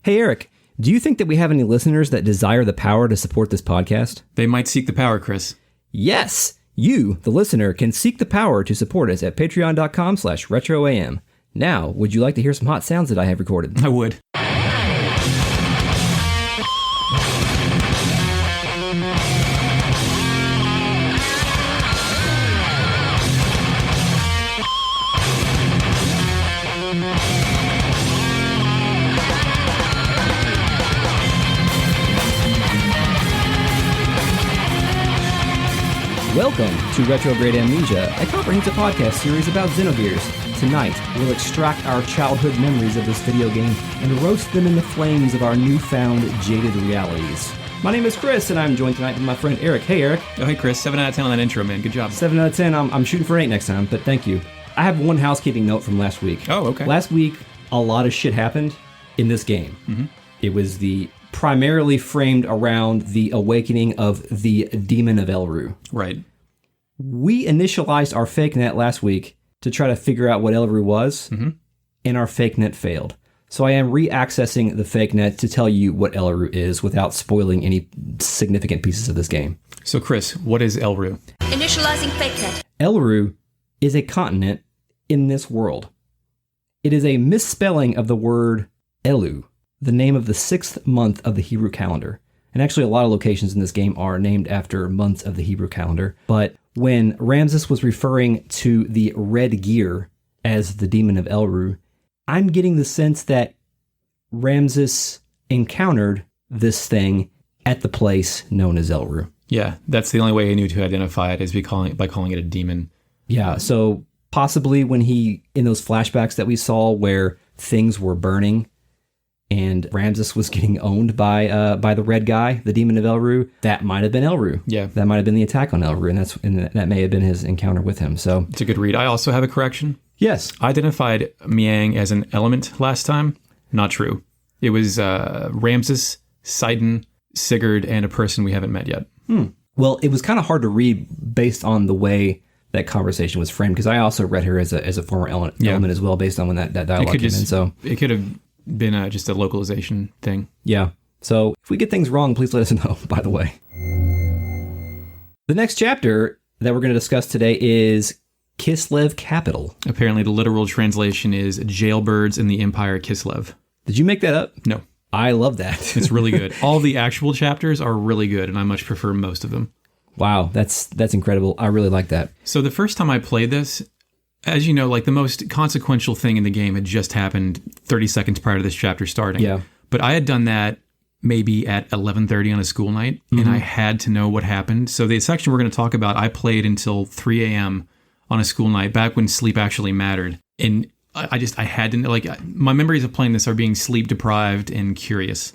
Hey, Eric, do you think that we have any listeners that desire the power to support this podcast? They might seek the power, Chris. Yes! You, the listener, can seek the power to support us at patreon.com/retroam. Now, would you like to hear some hot sounds that I have recorded? I would. Welcome to Retrograde Amnesia, a comprehensive podcast series about Xenogears. Tonight, we'll extract our childhood memories of this video game and roast them in the flames of our newfound jaded realities. My name is Chris, and I'm joined tonight with my friend Eric. Hey, Eric. Oh, hey, Chris. 7 out of 10 on that intro, man. Good job. 7 out of 10. I'm shooting for 8 next time, but thank you. I have one housekeeping note from last week. Oh, okay. Last week, a lot of shit happened in this game. Mm-hmm. It was primarily framed around the awakening of the demon of Elru. Right. We initialized our fake net last week to try to figure out what Elru was, and our fake net failed. So I am re-accessing the fake net to tell you what Elru is without spoiling any significant pieces of this game. So, Chris, what is Elru? Initializing fake net. Elru is a continent in this world. It is a misspelling of the word Elu, the name of the 6th month of the Hebrew calendar. And actually, a lot of locations in this game are named after months of the Hebrew calendar. But when Ramses was referring to the red gear as the demon of Elru, I'm getting the sense that Ramses encountered this thing at the place known as Elru. Yeah, that's the only way I knew to identify it is by calling it a demon. Yeah, so possibly when in those flashbacks that we saw where things were burning, and Ramses was getting owned by the red guy, the demon of Elru. That might have been Elru. Yeah, that might have been the attack on Elru, and that may have been his encounter with him. So it's a good read. I also have a correction. Yes, I identified Miang as an element last time. Not true. It was Ramses, Sidon, Sigurd, and a person we haven't met yet. Well, it was kind of hard to read based on the way that conversation was framed, because I also read her as a former element as well, based on when that dialogue came in. So it could have been just a localization thing. Yeah. So if we get things wrong, please let us know, by the way. The next chapter that we're going to discuss today is Kislev Capital. Apparently the literal translation is Jailbirds in the Empire Kislev. Did you make that up? No. I love that. It's really good. All the actual chapters are really good, and I much prefer most of them. Wow, that's incredible. I really like that. So the first time I played this, as you know, like the most consequential thing in the game had just happened 30 seconds prior to this chapter starting. Yeah. But I had done that maybe at 11:30 on a school night, and I had to know what happened. So the section we're going to talk about, I played until 3 a.m. on a school night, back when sleep actually mattered. And I had to know, like, my memories of playing this are being sleep deprived and curious.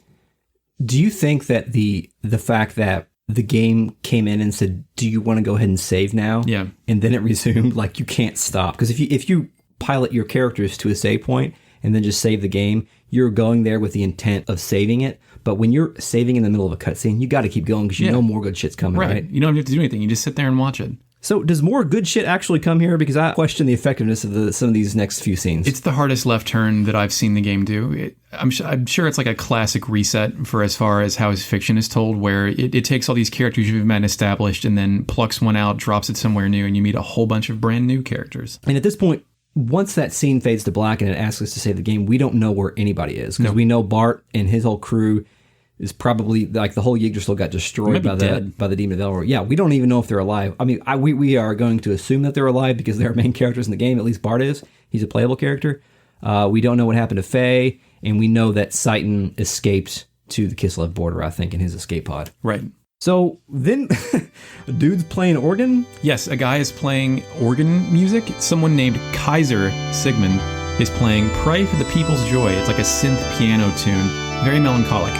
Do you think that the fact that the game came in and said, do you want to go ahead and save now? Yeah. And then it resumed, like, you can't stop. Because if you pilot your characters to a save point and then just save the game, you're going there with the intent of saving it. But when you're saving in the middle of a cutscene, you got to keep going because you know more good shit's coming, right? You don't have to do anything. You just sit there and watch it. So does more good shit actually come here? Because I question the effectiveness of some of these next few scenes. It's the hardest left turn that I've seen the game do. I'm sure it's like a classic reset for as far as how his fiction is told, where it takes all these characters you've met and established and then plucks one out, drops it somewhere new, and you meet a whole bunch of brand new characters. And at this point, once that scene fades to black and it asks us to save the game, we don't know where anybody is. Because we know Bart and his whole crew is probably, like, the whole Yggdrasil got destroyed by the demon of Elru. Yeah, we don't even know if they're alive. I mean, we are going to assume that they're alive because they're main characters in the game. At least Bart is. He's a playable character. We don't know what happened to Faye, and we know that Sidon escaped to the Kislev border, I think, in his escape pod. Right. So then, a dude's playing organ? Yes, a guy is playing organ music. Someone named Kaiser Sigmund is playing Pray for the People's Joy. It's like a synth piano tune. Very melancholic.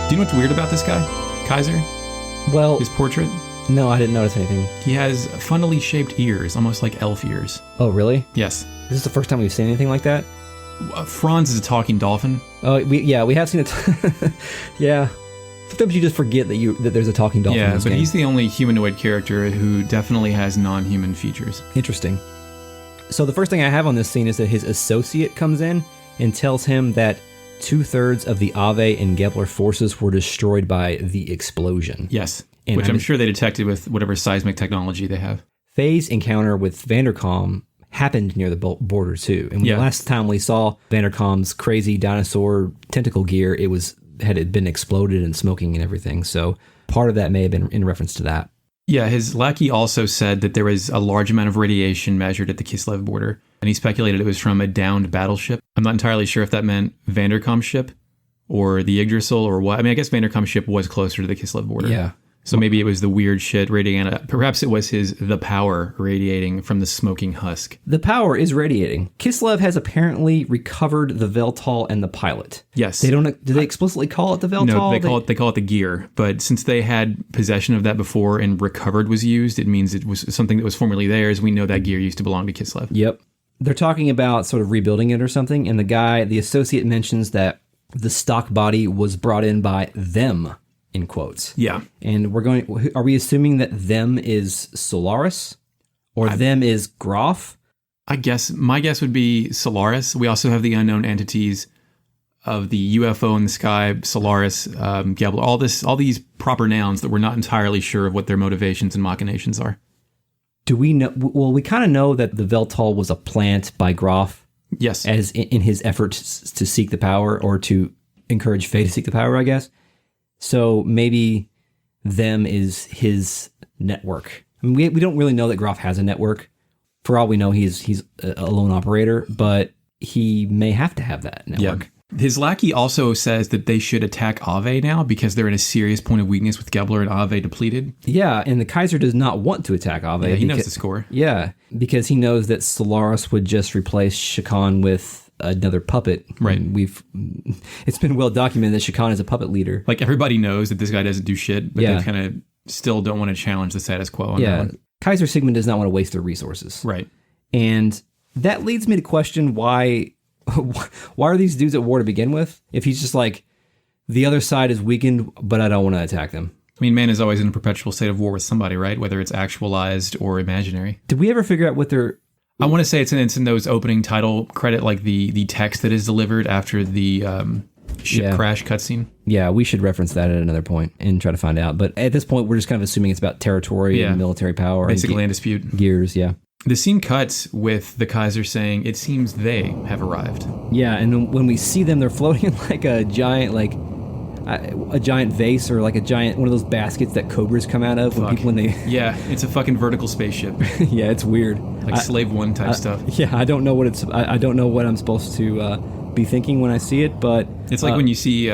Do you know what's weird about this guy? Kaiser? Well, His portrait? no, I didn't notice anything. He has funnily shaped ears, almost like elf ears. Oh, really? Yes. Is this the first time we've seen anything like that? Franz is a talking dolphin. Oh, we have seen it. Yeah. Sometimes you just forget that there's a talking dolphin in Yeah, this but game. he's the only humanoid character who definitely has non-human features. Interesting. So the first thing I have on this scene is that his associate comes in and tells him that 2/3 of the Ave and Gebler forces were destroyed by the explosion. Yes, And which I'm sure they detected with whatever seismic technology they have. Faye's encounter with Vandercom happened near the border too. And the last time we saw Vandercom's crazy dinosaur tentacle gear, it had been exploded and smoking and everything. So part of that may have been in reference to that. Yeah, his lackey also said that there was a large amount of radiation measured at the Kislev border, and he speculated it was from a downed battleship. I'm not entirely sure if that meant Vandercom's ship or the Yggdrasil or what. I mean, I guess Vandercom's ship was closer to the Kislev border. Yeah. So maybe it was the weird shit radiating. Perhaps it was the power radiating from the smoking husk. The power is radiating. Kislev has apparently recovered the Veltal and the pilot. Yes. Do they explicitly call it the Veltal? No, they call it the gear. But since they had possession of that before and recovered was used, it means it was something that was formerly theirs. We know that gear used to belong to Kislev. Yep. They're talking about sort of rebuilding it or something, and the associate mentions that the stock body was brought in by them, in quotes. Yeah. And are we assuming that them is Solaris? Or them is Groff? My guess would be Solaris. We also have the unknown entities of the UFO in the sky, Solaris, Gebler, all these proper nouns that we're not entirely sure of what their motivations and machinations are. Do we know? Well, we kind of know that the Veltal was a plant by Groff. Yes. As in his efforts to seek the power, or to encourage Faye to seek the power, I guess. So maybe them is his network. I mean, we don't really know that Groff has a network. For all we know, he's a lone operator, but he may have to have that network. Yeah. His lackey also says that they should attack Ave now because they're in a serious point of weakness with Gebler and Ave depleted. Yeah, and the Kaiser does not want to attack Ave. Yeah, he knows the score. Yeah, because he knows that Solaris would just replace Shakan with another puppet. Right. It's been well documented that Shakan is a puppet leader. Like, everybody knows that this guy doesn't do shit, but Yeah. they kind of still don't want to challenge the status quo on that Yeah, one. Kaiser Sigmund does not want to waste their resources. Right. And that leads me to question why are these dudes at war to begin with? If he's just like, the other side is weakened, but I don't want to attack them. I mean, man is always in a perpetual state of war with somebody, right? Whether it's actualized or imaginary. Did we ever figure out what their... I want to say it's in those opening title credit, like the text that is delivered after the ship crash cutscene. Yeah, we should reference that at another point and try to find out. But at this point, we're just kind of assuming it's about territory and military power. Basically, and land dispute. Gears, yeah. The scene cuts with the Kaiser saying, "It seems they have arrived." Yeah, and when we see them, they're floating in like a giant, a giant vase, or like a giant one of those baskets that cobras come out of when they. Yeah, it's a fucking vertical spaceship. Yeah, it's weird. Like Slave One type stuff. Yeah, I don't know what it's. I don't know what I'm supposed to be thinking when I see it, but it's like when you see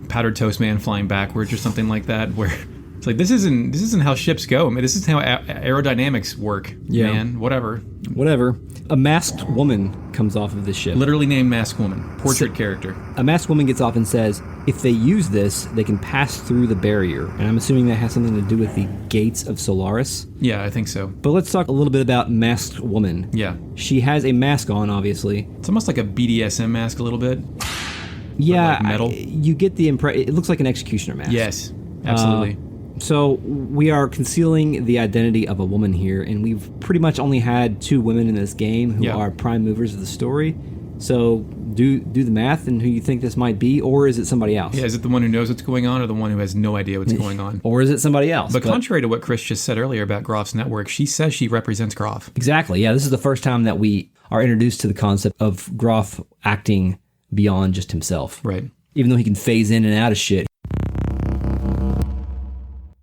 Powdered Toast Man flying backwards or something like that, where it's like this isn't how ships go. I mean, this is how aerodynamics work. Yeah. Man, whatever. A masked woman comes off of this ship. Literally named Masked Woman. Portrait character. A masked woman gets off and says, if they use this, they can pass through the barrier. And I'm assuming that has something to do with the gates of Solaris. Yeah, I think so. But let's talk a little bit about Masked Woman. Yeah. She has a mask on, obviously. It's almost like a BDSM mask a little bit. Yeah. Like metal. You get the impression. It looks like an executioner mask. Yes, absolutely. So we are concealing the identity of a woman here, and we've pretty much only had 2 women in this game who are prime movers of the story. So do the math and who you think this might be, or is it somebody else? Yeah, is it the one who knows what's going on, or the one who has no idea what's going on? Or is it somebody else? But contrary to what Chris just said earlier about Groff's network, she says she represents Groff. Exactly, yeah. This is the first time that we are introduced to the concept of Groff acting beyond just himself. Right. Even though he can phase in and out of shit,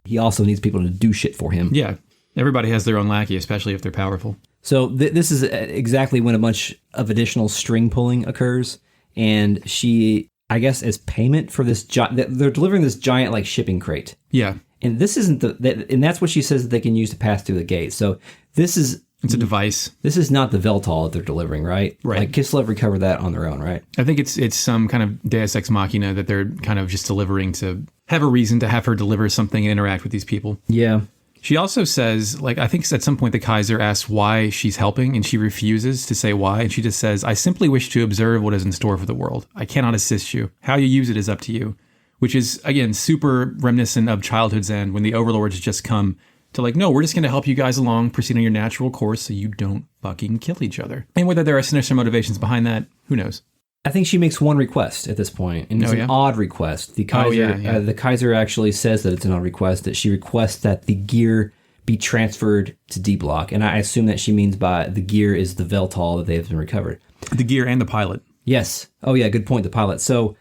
he also needs people to do shit for him. Yeah. Everybody has their own lackey, especially if they're powerful. So this is exactly when a bunch of additional string pulling occurs. And she, I guess, as payment for this, they're delivering this giant like shipping crate. Yeah. And this isn't and that's what she says that they can use to pass through the gate. So this is It's a device. This is not the Veltal that they're delivering, right? Right. Like Kislev recovered that on their own, right? I think it's some kind of Deus Ex Machina that they're kind of just delivering to have a reason to have her deliver something and interact with these people. Yeah. She also says, like, I think at some point the Kaiser asks why she's helping, and she refuses to say why. And she just says, I simply wish to observe what is in store for the world. I cannot assist you. How you use it is up to you. Which is, again, super reminiscent of Childhood's End when the overlords just come to like, no, we're just going to help you guys along, proceed on your natural course so you don't fucking kill each other. And whether there are sinister motivations behind that, who knows? I think she makes one request at this point, and it's an odd request. The Kaiser, the Kaiser actually says that it's an odd request, that she requests that the gear be transferred to D-Block, and I assume that she means by the gear is the Veltal that they have been recovered. The gear and the pilot. Yes. Oh yeah, good point, the pilot. So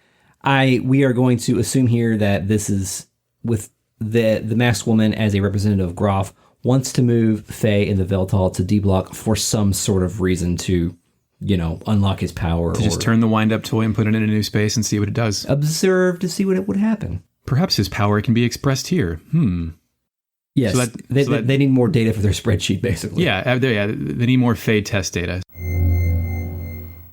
we are going to assume here that this is with the masked woman as a representative of Groff wants to move Faye and the Veltal to D-Block for some sort of reason to, unlock his power. To just turn the wind-up toy and put it in a new space and see what it does. Observe to see what it would happen. Perhaps his power can be expressed here. Yes, so they need more data for their spreadsheet, basically. Yeah, they need more Faye test data.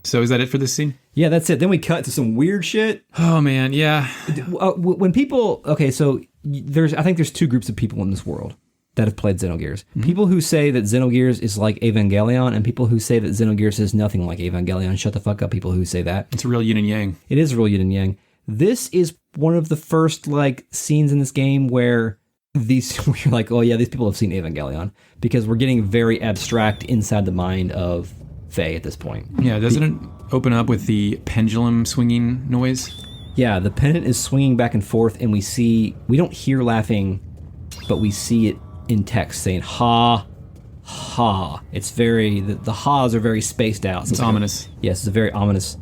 So is that it for this scene? Yeah, that's it. Then we cut to some weird shit. Oh, man, yeah. When people... Okay, so I think there's two groups of people in this world that have played Xenogears. Mm-hmm. People who say that Xenogears is like Evangelion, and people who say that Xenogears is nothing like Evangelion. Shut the fuck up, people who say that. It's a real yin and yang. It is a real yin and yang. This is one of the first scenes in this game where we're like, oh yeah, these people have seen Evangelion, because we're getting very abstract inside the mind of Faye at this point. Yeah, doesn't it open up with the pendulum swinging noise? Yeah, the pendant is swinging back and forth, and we don't hear laughing, but we see it in text saying ha, ha. It's the ha's are very spaced out. So it's ominous. Yes, it's a very ominous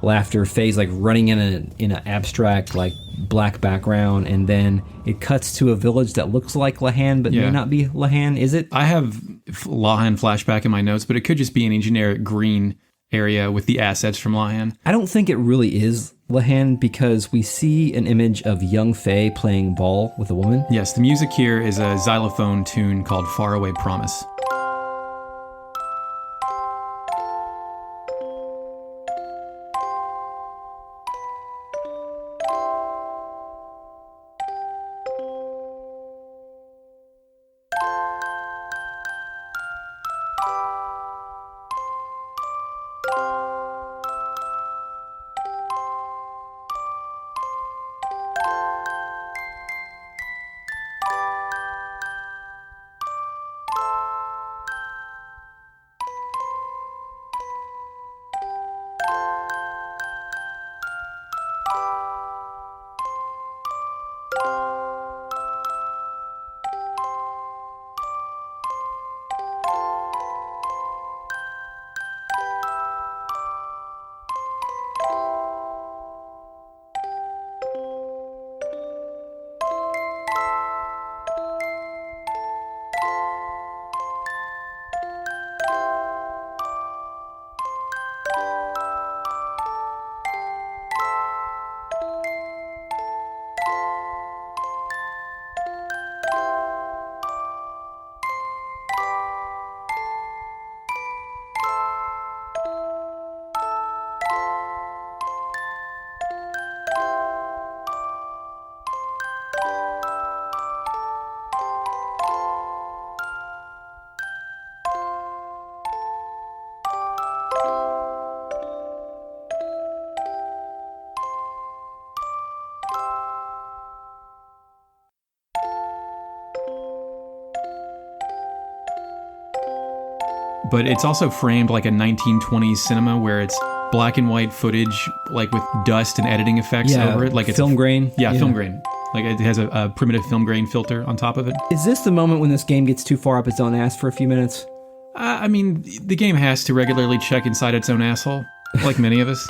laughter. Faye's running in an abstract black background, and then it cuts to a village that looks like Lahan, but may not be Lahan, is it? I have Lahan flashback in my notes, but it could just be any generic green area with the assets from Lahan. I don't think it really is Lahan, because we see an image of young Faye playing ball with a woman. Yes, the music here is a xylophone tune called Faraway Promise. But it's also framed like a 1920s cinema where it's black and white footage, with dust and editing effects over it. Like it's film grain. Yeah, film grain. It has a primitive film grain filter on top of it. Is this the moment when this game gets too far up its own ass for a few minutes? The game has to regularly check inside its own asshole, like many of us.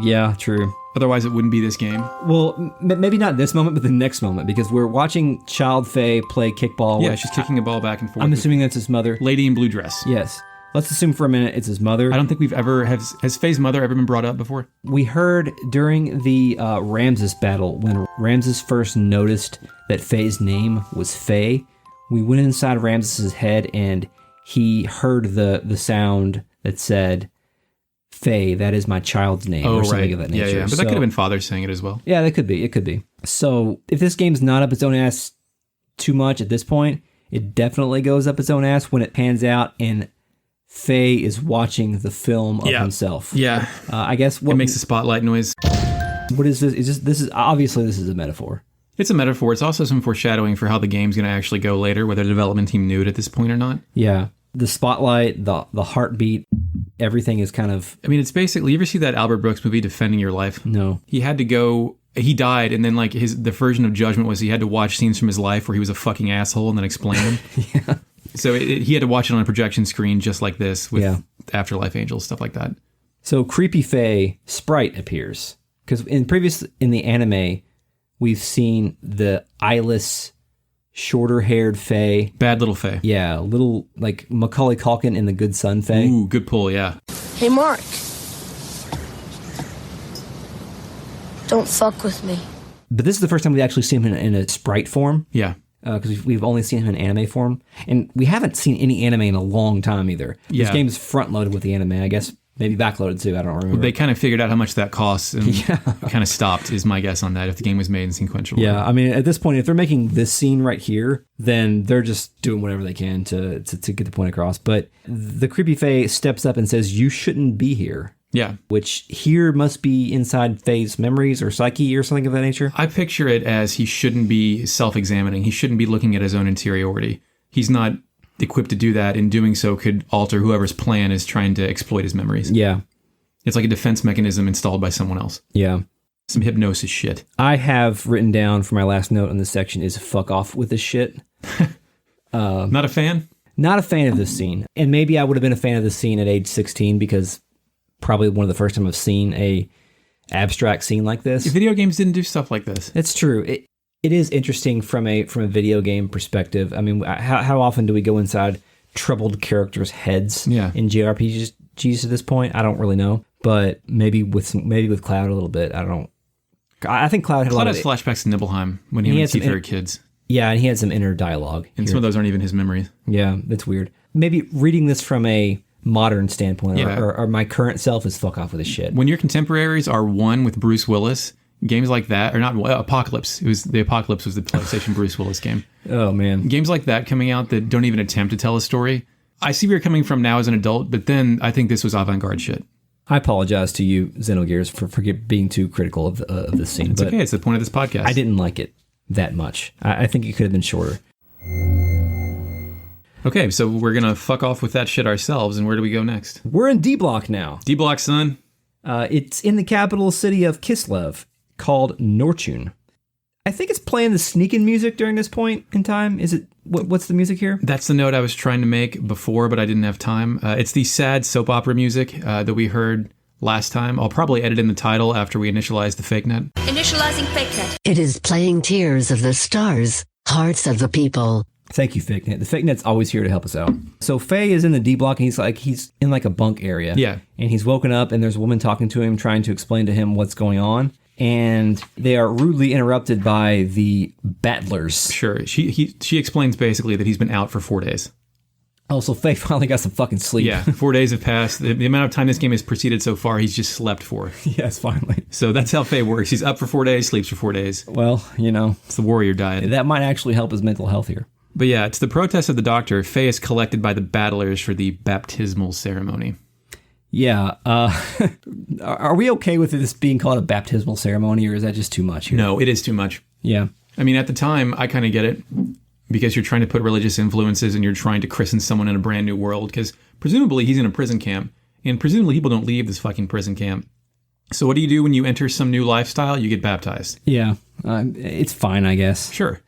Yeah, true. Otherwise, it wouldn't be this game. Well, maybe not this moment, but the next moment, because we're watching Child Faye play kickball. Yeah, she's kicking a ball back and forth. I'm assuming that's his mother. Lady in blue dress. Yes. Let's assume for a minute it's his mother. I don't think has Faye's mother ever been brought up before? We heard during the Ramses battle, when Ramses first noticed that Faye's name was Faye, we went inside Ramses' head and he heard the sound that said, Faye, that is my child's name, or something of that nature. Yeah. But that could have been father saying it as well. Yeah, that could be. It could be. So if this game's not up its own ass too much at this point, it definitely goes up its own ass when it pans out and Faye is watching the film of himself. Yeah. I guess what it makes a spotlight noise. What is this? This is obviously a metaphor. It's a metaphor. It's also some foreshadowing for how the game's going to actually go later, whether the development team knew it at this point or not. Yeah. The spotlight, the heartbeat, everything is kind of... I mean, it's basically... You ever see that Albert Brooks movie, Defending Your Life? No. He had to go... He died, and then like the version of Judgment was he had to watch scenes from his life where he was a fucking asshole and then explain them. Yeah. So he had to watch it on a projection screen just like this with Afterlife Angels, stuff like that. So Creepy Faye Sprite appears. Because in the anime, we've seen the eyeless, shorter-haired Faye. Bad little Faye. Yeah, little, like Macaulay Culkin in The Good Son Faye. Ooh, good pull, yeah. Hey, Mark. Don't fuck with me. But this is the first time we've actually seen him in a sprite form. Yeah. Because we've only seen him in anime form. And we haven't seen any anime in a long time either. Yeah. This game is front-loaded with the anime, I guess. Maybe backloaded too, I don't remember. Well, they kind of figured out how much that costs and kind of stopped, is my guess on that, if the game was made in sequential order. Yeah, I mean, at this point, if they're making this scene right here, then they're just doing whatever they can to get the point across. But the Creepy Faye steps up and says, you shouldn't be here. Yeah. Which here must be inside Faye's memories or psyche or something of that nature. I picture it as he shouldn't be self-examining. He shouldn't be looking at his own interiority. He's not equipped to do that. In doing so could alter whoever's plan is trying to exploit his memories. Yeah. It's like a defense mechanism installed by someone else. Yeah. Some hypnosis shit. I have written down for my last note on this section is fuck off with this shit. Not a fan? Not a fan of this scene. And maybe I would have been a fan of this scene at age 16 because probably one of the first time I've seen a abstract scene like this. Video games didn't do stuff like this. It's true. It is interesting from a video game perspective. I mean, how often do we go inside troubled characters' heads in JRPGs at this point? I don't really know, but maybe with Cloud a little bit. I think Cloud had a lot of flashbacks to Nibelheim when he and Tifa were kids. Yeah, and he had some inner dialogue. And some of those aren't even his memories. Yeah, that's weird. Maybe reading this from a modern standpoint or my current self is fuck off with this shit. When your contemporaries are one with Bruce Willis, games like that, or not Apocalypse. The Apocalypse was the PlayStation Bruce Willis game. Oh, man. Games like that coming out that don't even attempt to tell a story. I see where you're coming from now as an adult, but then I think this was avant-garde shit. I apologize to you, Xenogears, for being too critical of this scene. It's okay. It's the point of this podcast. I didn't like it that much. I think it could have been shorter. Okay, so we're going to fuck off with that shit ourselves, and where do we go next? We're in D-Block now. D-Block, son. It's in the capital city of Kislev, called Nortune. I think it's playing the sneaking music during this point in time. Is it? What's the music here? That's the note I was trying to make before, but I didn't have time. It's the sad soap opera music that we heard last time. I'll probably edit in the title after we initialize the fake net. Initializing fake net. It is playing Tears of the Stars, Hearts of the People. Thank you, Fake Net. The Fake Net's always here to help us out. So Faye is in the D block, and he's in like a bunk area. Yeah. And he's woken up, and there's a woman talking to him, trying to explain to him what's going on. And they are rudely interrupted by the battlers. Sure. She explains basically that he's been out for 4 days. Oh, so Faye finally got some fucking sleep. Yeah, 4 days have passed. The amount of time this game has proceeded so far, he's just slept for. Yes, finally. So that's how Faye works. He's up for 4 days, sleeps for 4 days. Well, It's the warrior diet. That might actually help his mental health here. But yeah, it's the protest of the doctor. Faye is collected by the battlers for the baptismal ceremony. Yeah. Are we okay with this being called a baptismal ceremony, or is that just too much here? No, it is too much. Yeah. I mean, at the time, I kind of get it. Because you're trying to put religious influences and you're trying to christen someone in a brand new world. Because presumably he's in a prison camp. And presumably people don't leave this fucking prison camp. So what do you do when you enter some new lifestyle? You get baptized. Yeah. It's fine, I guess. Sure.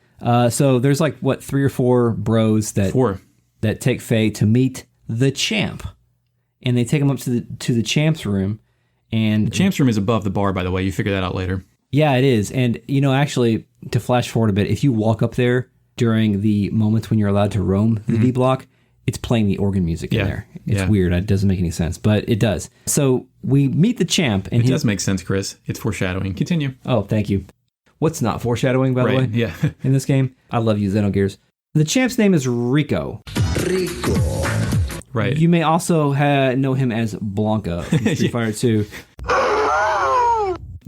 So there's 3 or 4 bros that take Faye to meet the champ. And they take him up to the champ's room. And the champ's room is above the bar, by the way. You figure that out later. Yeah, it is. And, actually, to flash forward a bit, if you walk up there during the moments when you're allowed to roam the D block, it's playing the organ music in there. It's weird. It doesn't make any sense, but it does. So we meet the champ. And it does make sense, Chris. It's foreshadowing. Continue. Oh, thank you. What's not foreshadowing, by the way? Yeah. In this game? I love you, Xenogears. The champ's name is Rico. Rico. Right. You may also know him as Blanka from Street Fighter 2.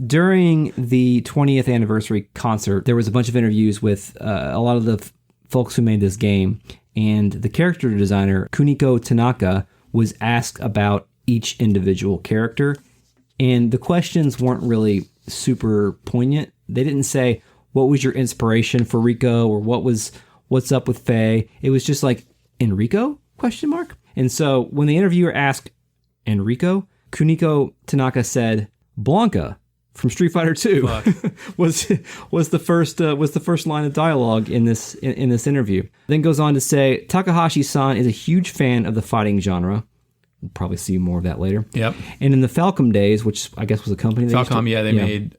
During the 20th anniversary concert, there was a bunch of interviews with a lot of the folks who made this game, and the character designer, Kuniko Tanaka, was asked about each individual character, and the questions weren't really super poignant. They didn't say, what was your inspiration for Rico, or what's up with Faye? It was just like, Enrico? ? And so when the interviewer asked Enrico, Kuniko Tanaka said, Blanka from Street Fighter 2 was the first line of dialogue in this interview. Then goes on to say, Takahashi-san is a huge fan of the fighting genre. We'll probably see more of that later. Yep. And in the Falcom days, which I guess was a company. Falcom, they made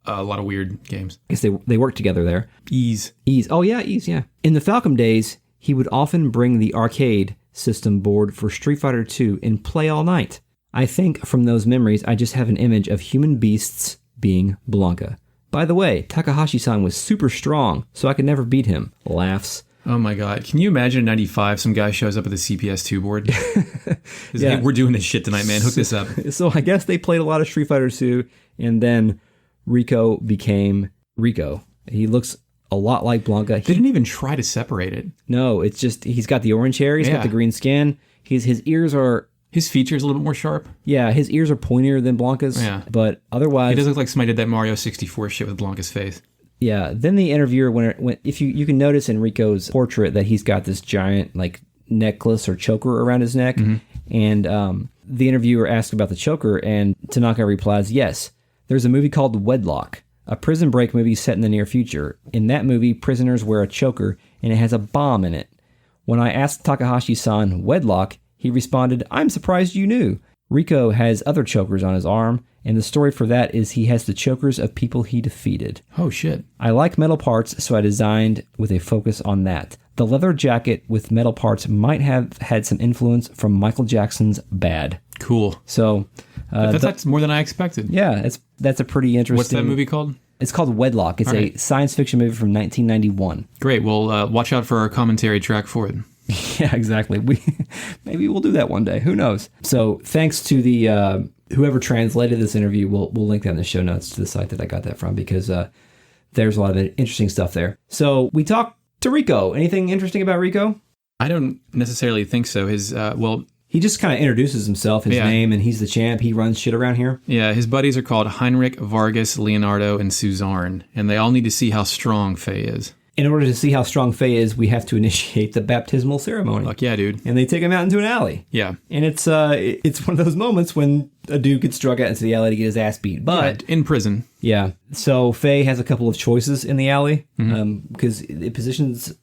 a lot of weird games. I guess they worked together there. Ease. Oh yeah, Ease, yeah. In the Falcom days, he would often bring the arcade system board for Street Fighter 2 and play all night. I think from those memories, I just have an image of human beasts being Blanka. By the way, Takahashi-san was super strong, so I could never beat him. Laughs. Oh my God. Can you imagine in 95, some guy shows up at the CPS2 board? Hey, we're doing this shit tonight, man. Hook this up. So I guess they played a lot of Street Fighter 2, and then Rico became Rico. He looks a lot like Blanka. They didn't even try to separate it. No, it's just, he's got the orange hair, he's got the green skin, his ears are... His features a little bit more sharp. Yeah, his ears are pointier than Blanka's. Yeah. But otherwise... He does look like somebody did that Mario 64 shit with Blanka's face. Yeah. Then the interviewer, when if you can notice in Rico's portrait that he's got this giant like necklace or choker around his neck. Mm-hmm. And the interviewer asked about the choker, and Tanaka replies, yes, there's a movie called Wedlock, a prison break movie set in the near future. In that movie, prisoners wear a choker, and it has a bomb in it. When I asked Takahashi-san Wedlock, he responded, I'm surprised you knew. Rico has other chokers on his arm, and the story for that is he has the chokers of people he defeated. Oh, shit. I like metal parts, so I designed with a focus on that. The leather jacket with metal parts might have had some influence from Michael Jackson's Bad. Cool. So... that's more than I expected. Yeah, that's a pretty interesting... What's that movie called? It's called Wedlock. It's a science fiction movie from 1991. Great. Well, watch out for our commentary track for it. Yeah, exactly. Maybe we'll do that one day. Who knows? So thanks to the whoever translated this interview, we'll link that in the show notes to the site that I got that from, because there's a lot of interesting stuff there. So we talked to Rico. Anything interesting about Rico? I don't necessarily think so. He just kind of introduces himself, his name, and he's the champ. He runs shit around here. Yeah, his buddies are called Heinrich, Vargas, Leonardo, and Suzarne, and they all need to see how strong Faye is. In order to see how strong Faye is, we have to initiate the Baptismal Ceremony. Fuck yeah, dude. And they take him out into an alley. Yeah. And it's one of those moments when a dude gets drug out into the alley to get his ass beat. But in prison. Yeah. So Faye has a couple of choices in the alley, because it positions...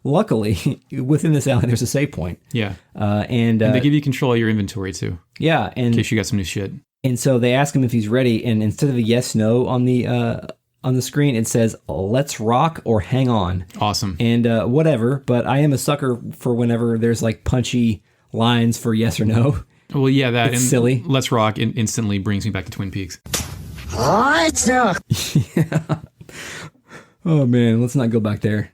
Luckily, within this alley, there's a save point. Yeah. And they give you control of your inventory, too. Yeah. And in case you got some new shit. And so they ask him if he's ready, and instead of a yes, no on the screen, it says, let's rock or hang on. Awesome. And whatever, but I am a sucker for whenever there's like punchy lines for yes or no. Well, yeah, that. It's silly. Let's rock instantly brings me back to Twin Peaks. Let's rock. Yeah. Oh, man, let's not go back there.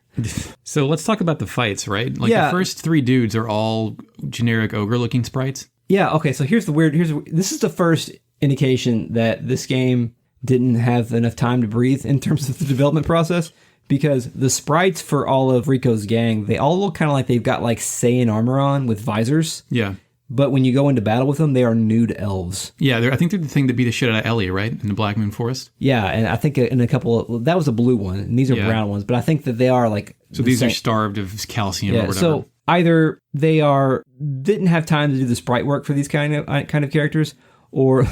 So let's talk about the fights, right? Like the first three dudes are all generic ogre-looking sprites. Yeah, okay, so this is the first indication that this game didn't have enough time to breathe in terms of the development process, because the sprites for all of Rico's gang, they all look kind of like they've got like Saiyan armor on with visors. Yeah. But when you go into battle with them, they are nude elves. Yeah, I think they're the thing that beat the shit out of Ellie, right? In the Black Moon Forest. Yeah, and I think in a couple that was a blue one, and these are brown ones. But I think that they are like... So these are starved of calcium or whatever. So either they didn't have time to do the sprite work for these kind of characters, or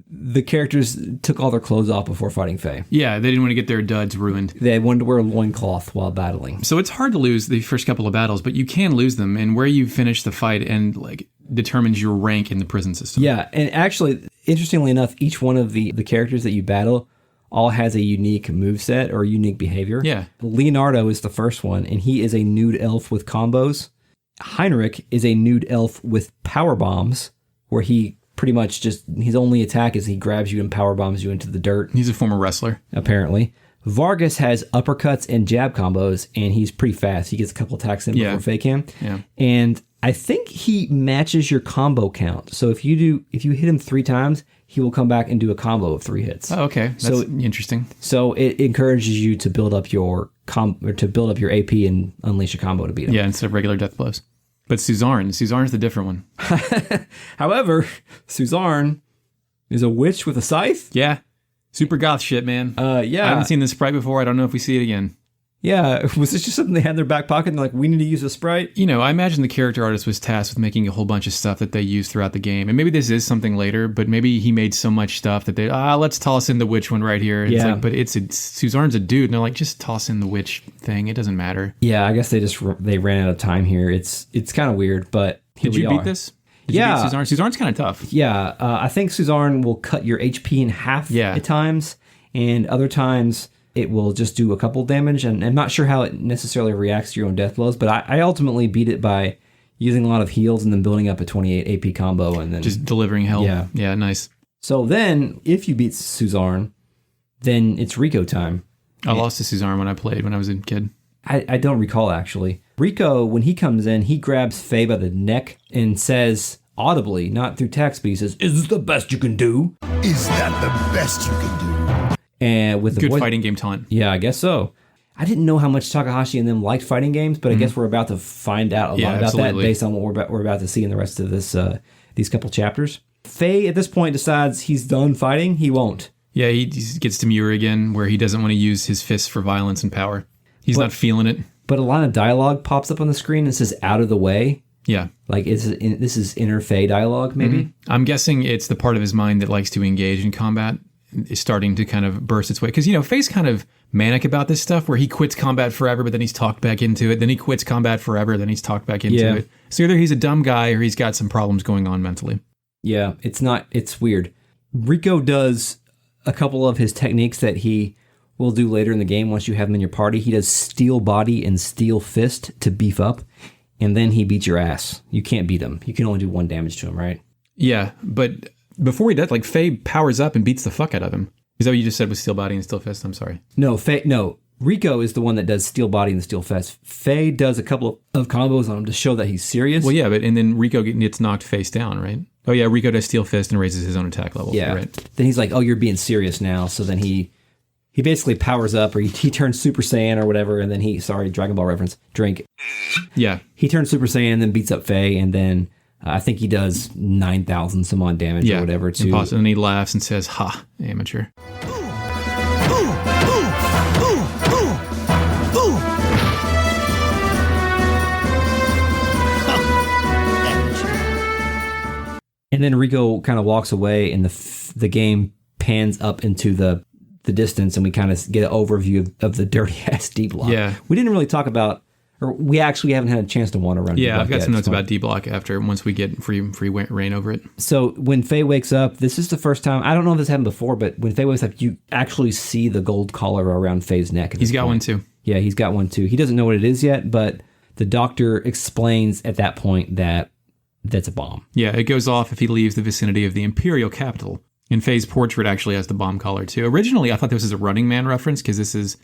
the characters took all their clothes off before fighting Faye. Yeah, they didn't want to get their duds ruined. They wanted to wear a loincloth while battling. So it's hard to lose the first couple of battles, but you can lose them, and where you finish the fight and like determines your rank in the prison system. Yeah, and actually, interestingly enough, each one of the characters that you battle all has a unique moveset or unique behavior. Yeah. Leonardo is the first one, and he is a nude elf with combos. Heinrich is a nude elf with power bombs, where he pretty much his only attack is he grabs you and power bombs you into the dirt. He's a former wrestler. Apparently. Vargas has uppercuts and jab combos, and he's pretty fast. He gets a couple attacks in before Faye can. Yeah. And I think he matches your combo count. So if you hit him 3 times, he will come back and do a combo of 3 hits. Oh, okay. That's interesting. So it encourages you to build up your AP and unleash a combo to beat him. Yeah, instead of regular death blows. But Suzarne's the different one. However, Suzarne is a witch with a scythe. Yeah. Super goth shit, man. Yeah. I haven't seen this sprite before. I don't know if we see it again. Yeah. Was this just something they had in their back pocket and they're like, we need to use a sprite? You know, I imagine the character artist was tasked with making a whole bunch of stuff that they use throughout the game. And maybe this is something later, but maybe he made so much stuff that they, let's toss in the witch one right here. It's like, but Suzarne's a dude. And they're like, just toss in the witch thing. It doesn't matter. Yeah, I guess they ran out of time here. It's kind of weird, but Did you beat this? Did you beat Suzarne? Suzarne's kind of tough. Yeah. I think Suzarne will cut your HP in half at times. And other times it will just do a couple damage. And I'm not sure how it necessarily reacts to your own death blows, but I ultimately beat it by using a lot of heals and then building up a 28 AP combo and then just delivering hell. Yeah, nice. So then if you beat Suzarne, then it's Rico time. I lost to Suzarne when I played when I was a kid. I don't recall actually. Rico, when he comes in, he grabs Faye by the neck and says audibly, not through text, but he says, "Is this the best you can do? Is that the best you can do?" And with the good fighting game taunt. Yeah, I guess so. I didn't know how much Takahashi and them liked fighting games, but I guess we're about to find out a lot about that based on what we're about to see in the rest of this these couple chapters. Faye at this point decides he's done fighting. He won't. Yeah, he gets demure again, where he doesn't want to use his fists for violence and power. He's not feeling it. But a line of dialogue pops up on the screen and says "out of the way." Yeah. Like this is inner Faye dialogue, maybe. Mm-hmm. I'm guessing it's the part of his mind that likes to engage in combat is starting to kind of burst its way. Because, Faye's kind of manic about this stuff where he quits combat forever, but then he's talked back into it. Then he quits combat forever, then he's talked back into it. So either he's a dumb guy or he's got some problems going on mentally. Yeah, it's weird. Rico does a couple of his techniques that he will do later in the game once you have him in your party. He does steel body and steel fist to beef up, and then he beats your ass. You can't beat him. You can only do 1 damage to him, right? Yeah, but before he does, like, Faye powers up and beats the fuck out of him. Is that what you just said with steel body and steel fist? I'm sorry. No, Rico is the one that does steel body and steel fist. Faye does a couple of combos on him to show that he's serious. Well, yeah, and then Rico gets knocked face down, right? Oh, yeah, Rico does steel fist and raises his own attack level. Yeah. Right. Then he's like, oh, you're being serious now. So then he basically powers up, or he turns Super Saiyan or whatever, and then Dragon Ball reference, drink. Yeah. He turns Super Saiyan, then beats up Faye, and then I think he does 9,000 some odd damage or whatever. Impossible. And he laughs and says, "Ha, amateur." And then Rico kind of walks away, and the game pans up into the distance, and we kind of get an overview of the dirty ass D block. Yeah. We didn't really talk about, or we actually haven't had a chance to wander around. Yeah, I've got some notes about D block once we get free reign over it. So when Faye wakes up, this is the first time, I don't know if this happened before, but when Faye wakes up, you actually see the gold collar around Faye's neck. He's got one too. Yeah, he's got one too. He doesn't know what it is yet, but the doctor explains at that point that that's a bomb. Yeah, it goes off if he leaves the vicinity of the Imperial capital. And Faye's portrait actually has the bomb collar too. Originally, I thought this was a Running Man reference because this is,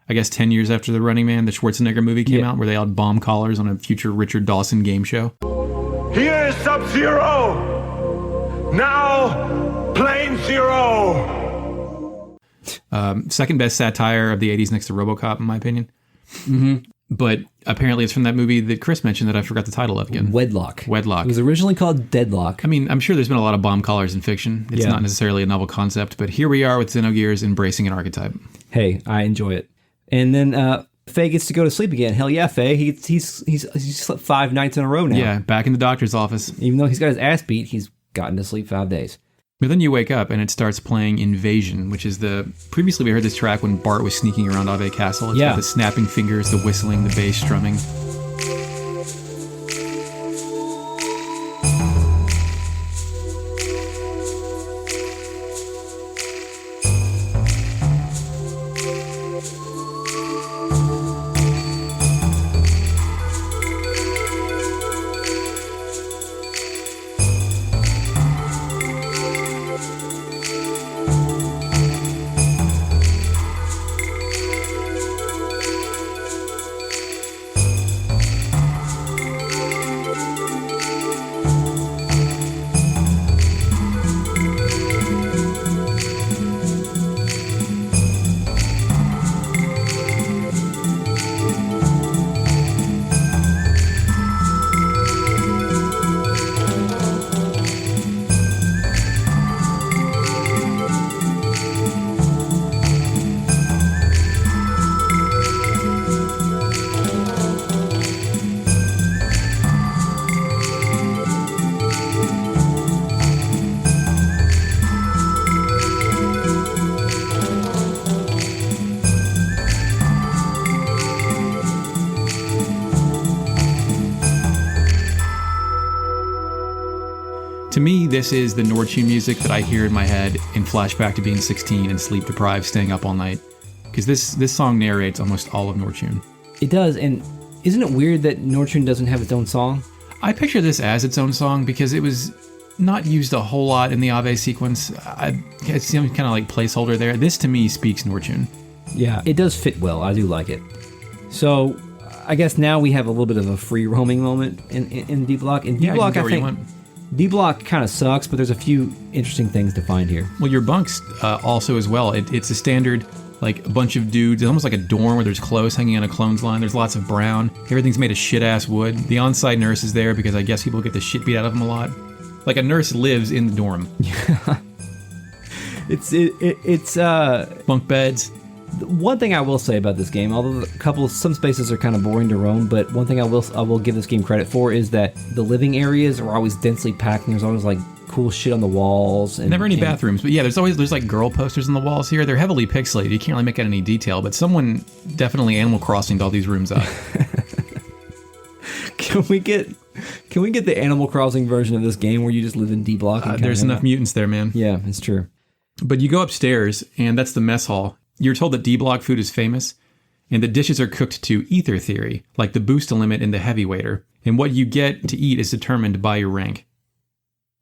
I guess, 10 years after the Running Man, the Schwarzenegger movie came out, where they had bomb collars on a future Richard Dawson game show. Here is Sub-Zero! Now, Plane Zero! Second best satire of the 80s next to RoboCop, in my opinion. Mm-hmm. But apparently it's from that movie that Chris mentioned that I forgot the title of again. Wedlock. It was originally called Deadlock. I mean, I'm sure there's been a lot of bomb collars in fiction. It's not necessarily a novel concept, but here we are with Xenogears embracing an archetype. Hey, I enjoy it. And then Faye gets to go to sleep again. Hell yeah, Faye. He's slept 5 nights in a row now. Yeah, back in the doctor's office. Even though he's got his ass beat, he's gotten to sleep 5 days. But then you wake up and it starts playing Invasion, which is previously we heard this track when Bart was sneaking around Ave Castle. It's got the snapping fingers, the whistling, the bass strumming. To me, this is the Nortune music that I hear in my head in flashback to being 16 and sleep deprived, staying up all night. Because this song narrates almost all of Nortune. It does, and isn't it weird that Nortune doesn't have its own song? I picture this as its own song because it was not used a whole lot in the Ave sequence. It seems kind of like placeholder there. This, to me, speaks Nortune. Yeah, it does fit well. I do like it. So, I guess now we have a little bit of a free roaming moment in D-Block. In D-Block, I think D-Block kind of sucks, but there's a few interesting things to find here. Well, your bunks also as well. It's a standard, like a bunch of dudes. It's almost like a dorm where there's clothes hanging on a clothesline. There's lots of brown. Everything's made of shit-ass wood. The on-site nurse is there because I guess people get the shit beat out of them a lot. Like a nurse lives in the dorm. Yeah. It's bunk beds. One thing I will say about this game, although some spaces are kind of boring to roam, but one thing I will give this game credit for is that the living areas are always densely packed, and there's always like cool shit on the walls. And never any bathrooms, but yeah, there's like girl posters on the walls here. They're heavily pixelated. You can't really make out any detail, but someone definitely Animal Crossing'd all these rooms up. Can we get the Animal Crossing version of this game where you just live in D-Block? There's enough mutants there, man. Yeah, it's true. But you go upstairs, and that's the mess hall. You're told that D-Block food is famous, and the dishes are cooked to ether theory, like the boost limit in the heavyweighter. And what you get to eat is determined by your rank.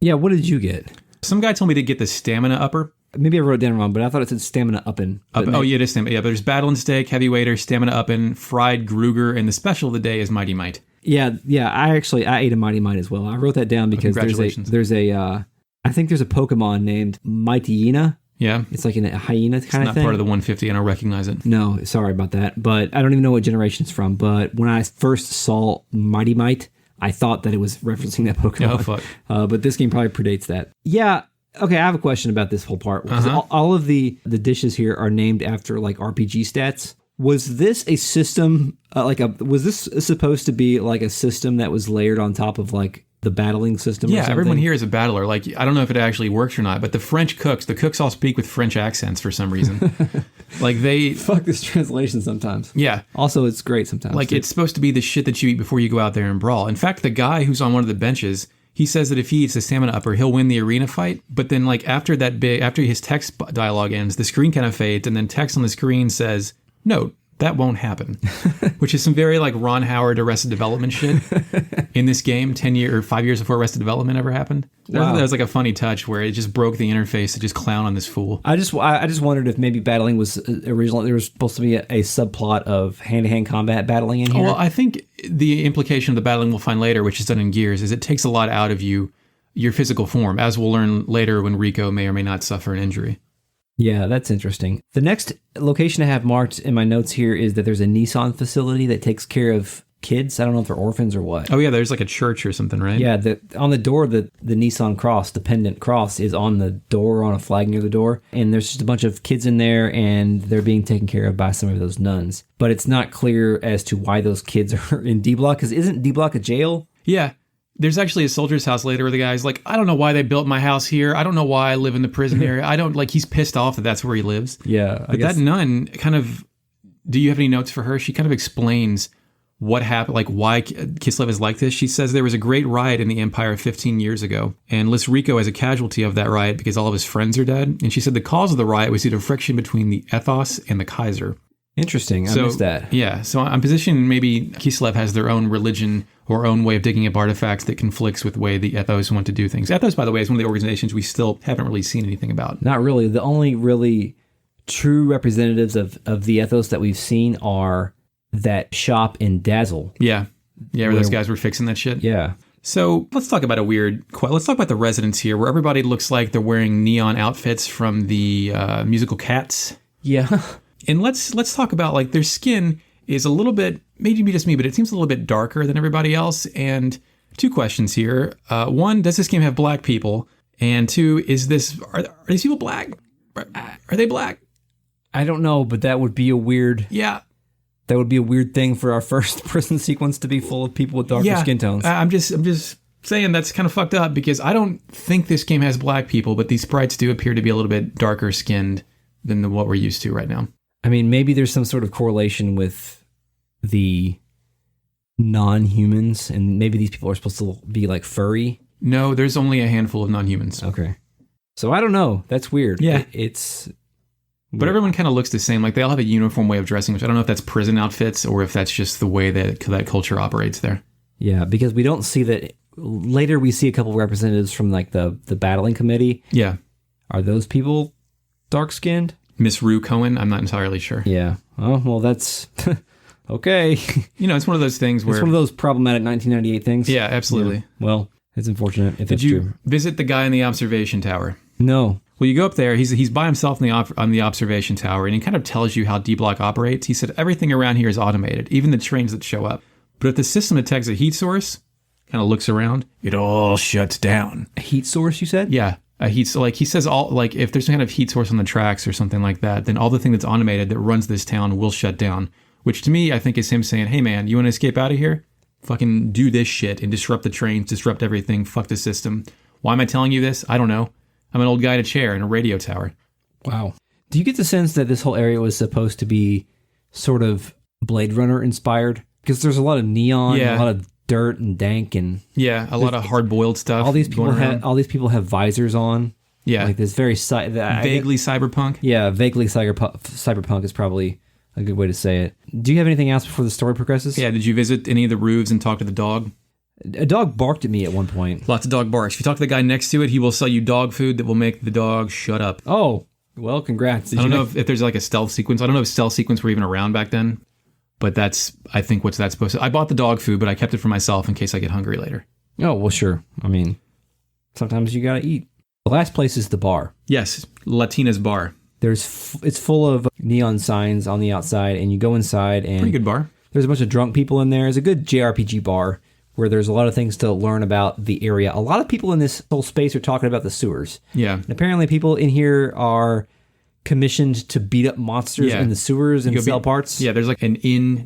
Yeah, what did you get? Some guy told me to get the stamina upper. Maybe I wrote it down wrong, but I thought it said stamina uppin'. Oh, yeah, it is stamina. Yeah, but there's battle and steak, heavyweighter, stamina uppin', fried Gruger, and the special of the day is Mighty Might. Yeah. I ate a Mighty Might as well. I wrote that down because I think there's a Pokemon named Mightyena. Yeah. It's like a hyena kind of thing. It's not part of the 150. I don't recognize it. No, sorry about that. But I don't even know what generation it's from. But when I first saw Mighty Might, I thought that it was referencing that Pokemon. Oh, fuck. But this game probably predates that. Yeah. Okay, I have a question about this whole part. Because all of the dishes here are named after like RPG stats. Was this a system, was this supposed to be like a system that was layered on top of like the battling system? Yeah, or something? Everyone here is a battler. Like, I don't know if it actually works or not, but the cooks all speak with French accents for some reason. Like they... Fuck this translation sometimes. Yeah. Also, it's great sometimes. Like, it's supposed to be the shit that you eat before you go out there and brawl. In fact, the guy who's on one of the benches, he says that if he eats a stamina upper, he'll win the arena fight. But then, like, after his text dialogue ends, the screen kind of fades, and then text on the screen says, "Note, that won't happen," which is some very like Ron Howard Arrested Development shit in this game 5 years before Arrested Development ever happened. Wow. That was like a funny touch where it just broke the interface to just clown on this fool. I just wondered if maybe battling was originally, there was supposed to be a subplot of hand-to-hand combat battling in here. Well, I think the implication of the battling we'll find later, which is done in Gears, is it takes a lot out of you, your physical form, as we'll learn later when Rico may or may not suffer an injury. Yeah, that's interesting. The next location I have marked in my notes here is that there's a Nissan facility that takes care of kids. I don't know if they're orphans or what. Oh, yeah, there's like a church or something, right? Yeah, on the door, the Nissan cross, the pendant cross, is on the door, on a flag near the door. And there's just a bunch of kids in there, and they're being taken care of by some of those nuns. But it's not clear as to why those kids are in D-Block, because isn't D-Block a jail? Yeah. There's actually a soldier's house later where the guy's like, "I don't know why they built my house here. I don't know why I live in the prison area. I don't," like, he's pissed off that that's where he lives. Yeah. But that nun kind of, do you have any notes for her? She kind of explains what happened, like why Kislev is like this. She says there was a great riot in the Empire 15 years ago and lists Rico as a casualty of that riot because all of his friends are dead. And she said the cause of the riot was due to friction between the ethos and the Kaiser. Interesting. I missed that. Yeah. So I'm positioning maybe Kislev has their own religion or own way of digging up artifacts that conflicts with the way the Ethos want to do things. Ethos, by the way, is one of the organizations we still haven't really seen anything about. Not really. The only really true representatives of the Ethos that we've seen are that shop in Dazzle. Yeah. Yeah, where those guys were fixing that shit. Yeah. So let's talk about let's talk about the residents here, where everybody looks like they're wearing neon outfits from the musical Cats. Yeah. And let's talk about, like, their skin is a little bit, maybe just me, but it seems a little bit darker than everybody else. And two questions here. One, does this game have black people? And two, are these people black? Are they black? I don't know, but that would be a weird... Yeah. That would be a weird thing for our first prison sequence to be full of people with darker skin tones. I'm just saying that's kind of fucked up because I don't think this game has black people, but these sprites do appear to be a little bit darker skinned than what we're used to right now. I mean, maybe there's some sort of correlation with the non-humans, and maybe these people are supposed to be like furry. No, there's only a handful of non-humans. Okay. So I don't know. That's weird. Yeah. It's... But everyone kind of looks the same. Like, they all have a uniform way of dressing, which I don't know if that's prison outfits or if that's just the way that culture operates there. Yeah, because we don't see that... Later, we see a couple representatives from, like, the battling committee. Yeah. Are those people dark-skinned? Miss Rue Cohen? I'm not entirely sure. Yeah. Oh, well, that's... okay. You know, it's one of those things where... It's one of those problematic 1998 things. Yeah, absolutely. Yeah. Well, it's unfortunate if that's Did you true. visit the guy in the observation tower? No. Well, you go up there. He's by himself on the observation tower, and he kind of tells you how D-Block operates. He said everything around here is automated, even the trains that show up. But if the system detects a heat source, kind of looks around, it all shuts down. A heat source, you said? Yeah, a heat. So, like, he says, if there's some kind of heat source on the tracks or something like that, then all the thing that's automated that runs this town will shut down. Which to me, I think is him saying, "Hey man, you want to escape out of here? Fucking do this shit and disrupt the trains, disrupt everything, fuck the system." Why am I telling you this? I don't know. I'm an old guy in a chair in a radio tower. Wow. Do you get the sense that this whole area was supposed to be sort of Blade Runner inspired? Because there's a lot of neon, Yeah. a lot of dirt and dank, and Yeah, a lot of hard-boiled stuff. all these people going around. all these people have visors on. Yeah, Like this very vaguely cyberpunk. Yeah, vaguely cyberpunk is probably a good way to say it. Do you have anything else before the story progresses? Yeah, did you visit any of the roofs and talk to the dog? A dog barked at me at one point. Lots of dog barks. If you talk to the guy next to it, he will sell you dog food that will make the dog shut up. Oh, well, congrats. I don't know if there's like a stealth sequence. I don't know if stealth sequence were even around back then, but that's, I think, what's that supposed to... I bought the dog food, but I kept it for myself in case I get hungry later. Oh, well, sure. I mean, sometimes you gotta eat. The last place is the bar. Yes, Latina's bar. It's full of neon signs on the outside, and you go inside, and Pretty good bar. there's a bunch of drunk people in there. It's a good JRPG bar where there's a lot of things to learn about the area. A lot of people in this whole space are talking about the sewers. Yeah. And apparently people in here are commissioned to beat up monsters in the sewers and sell parts. Yeah, there's like an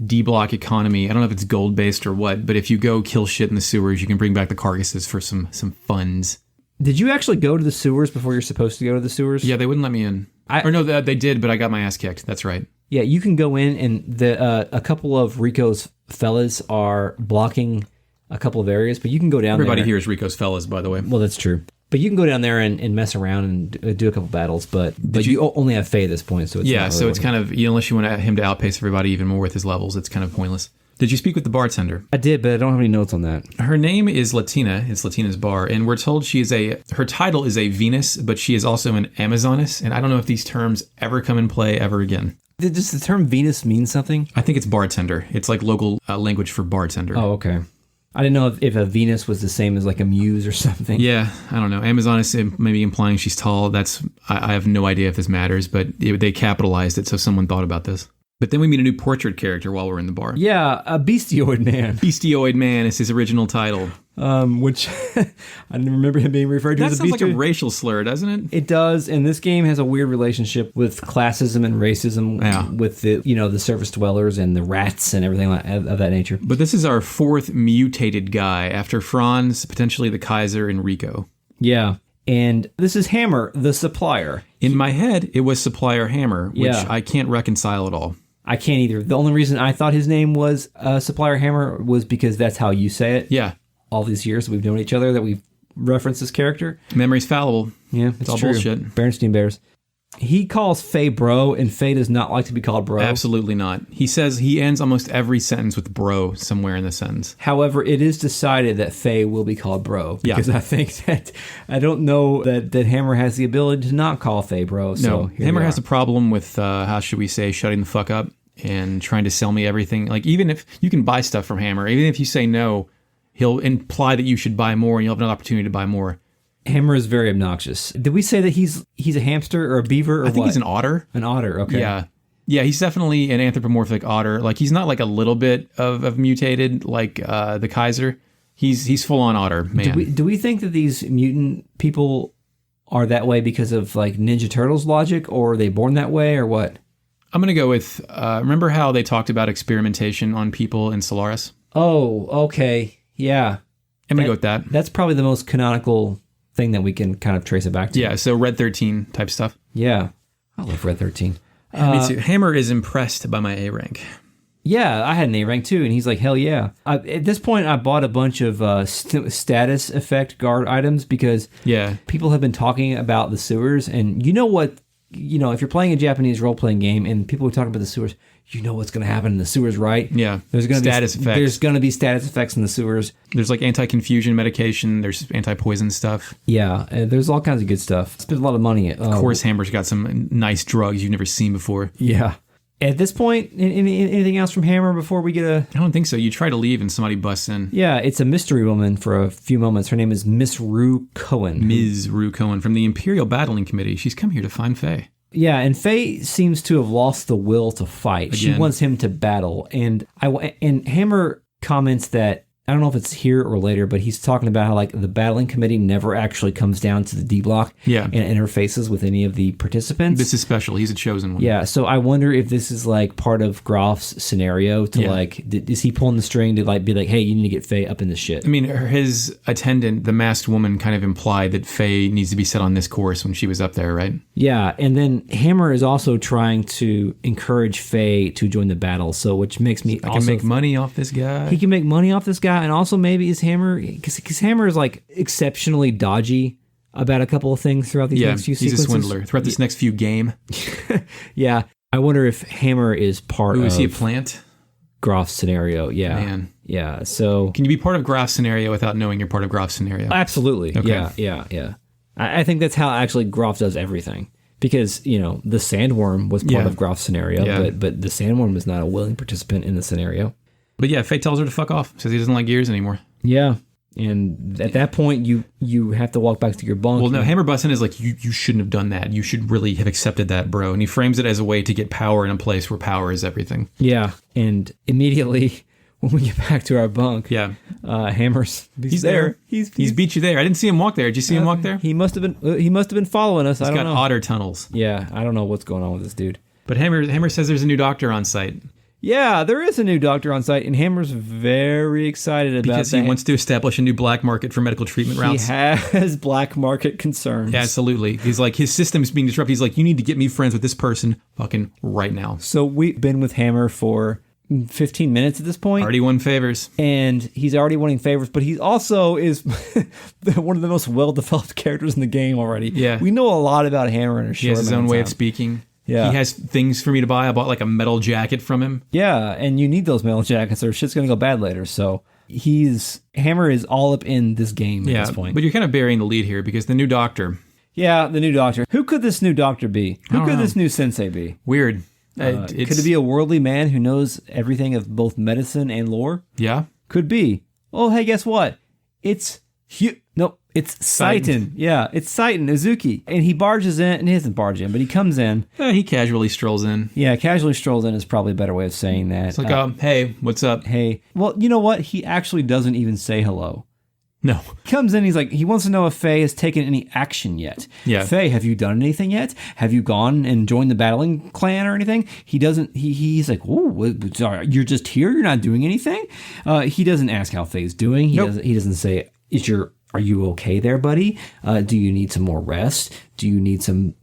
D-Block economy. I don't know if it's gold-based or what, but if you go kill shit in the sewers, you can bring back the carcasses for some funds. Did you actually go to the sewers before you're supposed to go to the sewers? Yeah, they wouldn't let me in. They did, but I got my ass kicked. That's right. Yeah, you can go in, and a couple of Rico's fellas are blocking a couple of areas, but you can go down Everybody there. here is Rico's fellas, by the way. Well, that's true. But you can go down there and mess around and do a couple battles, but you only have Faye at this point, so it's not really it's kind of, unless you want him to outpace everybody even more with his levels, it's kind of pointless. Did you speak with the bartender? I did, but I don't have any notes on that. Her name is Latina. It's Latina's bar, and we're told her title is a Venus, but she is also an Amazoness, and I don't know if these terms ever come in play ever again. Does the term Venus mean something? I think it's bartender. It's like local language for bartender. Oh, okay. I didn't know if a Venus was the same as like a muse or something. Yeah, I don't know. Amazoness maybe implying she's tall. I have no idea if this matters, but they capitalized it, so someone thought about this. But then we meet a new portrait character while we're in the bar. Yeah, a Beastioid Man. Beastioid Man is his original title. Which I didn't remember him being referred to That as a sounds Beastioid. like a racial slur, doesn't it? It does, and this game has a weird relationship with classism and racism, with the surface dwellers and the rats and everything of that nature. But this is our fourth mutated guy after Franz, potentially the Kaiser, and Rico. Yeah, and this is Hamer the Supplier. In my head, it was Supplier Hamer, which Yeah. I can't reconcile at all. I can't either. The only reason I thought his name was Supplier Hamer was because that's how you say it. Yeah. All these years that we've known each other, that we've referenced this character. Memory's fallible. Yeah, it's all true. bullshit. Bernstein Bears. He calls Faye bro, and Faye does not like to be called bro. Absolutely not. He says he ends almost every sentence with bro somewhere in the sentence. However, it is decided that Faye will be called bro. Because I think that, I don't know that Hammer has the ability to not call Faye bro. So No, Hammer has a problem with, how should we say, shutting the fuck up and trying to sell me everything. Like, even if you can buy stuff from Hammer, even if you say no, he'll imply that you should buy more and you'll have another opportunity to buy more. Hammer is very obnoxious. Did we say that he's a hamster or a beaver or I think he's an otter. An otter, okay. Yeah, he's definitely an anthropomorphic otter. Like, he's not like a little bit of mutated like the Kaiser. He's full on otter, man. Do we think that these mutant people are that way because of like Ninja Turtles logic, or are they born that way, or what? I'm going to go with, remember how they talked about experimentation on people in Solaris? Oh, okay. Yeah. I'm going to go with that. That's probably the most canonical thing that we can kind of trace it back to. Yeah, so Red 13 type stuff. Yeah. I love Red 13. Me too. Hammer is impressed by my A rank. Yeah, I had an A rank too, and he's like, hell yeah. At this point, I bought a bunch of status effect guard items because people have been talking about the sewers, and you know what? You know, if you're playing a Japanese role-playing game and people are talking about the sewers, you know what's going to happen in the sewers, right? Yeah, there's going to be effects. There's going to be status effects in the sewers. There's like anti-confusion medication. There's anti-poison stuff. Yeah, there's all kinds of good stuff. Spent a lot of money. Of course, Hamer's got some nice drugs you've never seen before. Yeah. At this point, anything else from Hamer before we get a... I don't think so. You try to leave and somebody busts in. Yeah, it's a mystery woman for a few moments. Her name is Miss Rue Cohen. Ms. Rue Cohen from the Imperial Battling Committee. She's come here to find Faye. Yeah, and Faye seems to have lost the will to fight. Again. She wants him to battle. And Hamer comments that, I don't know if it's here or later, but he's talking about how like the battling committee never actually comes down to the D block and interfaces with any of the participants. This is special. He's a chosen one. Yeah, so I wonder if this is like part of Groff's scenario to like, is he pulling the string to like be like, hey, you need to get Faye up in this shit? I mean, his attendant, the masked woman, kind of implied that Faye needs to be set on this course when she was up there, right? Yeah, and then Hamer is also trying to encourage Faye to join the battle, so which makes me I can make money off this guy. He can make money off this guy, and also maybe is Hamer, because Hamer is like exceptionally dodgy about a couple of things throughout these next few sequences. He's a swindler throughout this next few game. Yeah, I wonder if Hamer is part of... Is he a plant? Groff's scenario, yeah. Man. Yeah, so... Can you be part of Groff's scenario without knowing you're part of Groff's scenario? Absolutely, okay. Yeah. I think that's how actually Groff does everything. Because, you know, the sandworm was part of Groff's scenario, but the sandworm was not a willing participant in the scenario. But yeah, Faye tells her to fuck off. Says he doesn't like gears anymore. Yeah. And at that point, you have to walk back to your bunk. Well, no, Hamer busts in is like, you shouldn't have done that. You should really have accepted that, bro. And he frames it as a way to get power in a place where power is everything. Yeah. And immediately, when we get back to our bunk, Hamer's... He's there. He's beat you there. I didn't see him walk there. Did you see him walk there? He must have been following us. He's I don't got know. otter tunnels. Yeah, I don't know what's going on with this dude. But Hamer says there's a new doctor on site. Yeah, there is a new doctor on site, and Hamer's very excited about that. Because he wants to establish a new black market for medical treatment routes. He has black market concerns. Yeah, absolutely. He's like, his system's being disrupted. He's like, you need to get me friends with this person fucking right now. So we've been with Hamer for 15 minutes at this point. Already won favors. And he's already winning favors, but he also is one of the most well-developed characters in the game already. Yeah. We know a lot about Hamer in a short He has his own way of speaking. Yeah. He has things for me to buy. I bought like a metal jacket from him. Yeah, and you need those metal jackets or shit's going to go bad later. So Hamer is all up in this game at this point. But you're kind of burying the lead here because the new doctor. Yeah, the new doctor. Who could this new doctor be? Who could this new sensei be? Weird. Could it be a worldly man who knows everything of both medicine and lore? Yeah. Could be. Oh, hey, guess what? It's Saiton. Yeah, it's Saiton Uzuki. And he barges in, and he doesn't barge in, but he comes in. He casually strolls in. Yeah, casually strolls in is probably a better way of saying that. It's like, hey, what's up? Hey. Well, you know what? He actually doesn't even say hello. No. He comes in, he's like, he wants to know if Faye has taken any action yet. Yeah. Faye, have you done anything yet? Have you gone and joined the battling clan or anything? He doesn't, he's like, oh, sorry, you're just here? You're not doing anything? He doesn't ask how Faye's doing. He doesn't say, are you okay there, buddy? Do you need some more rest? Do you need some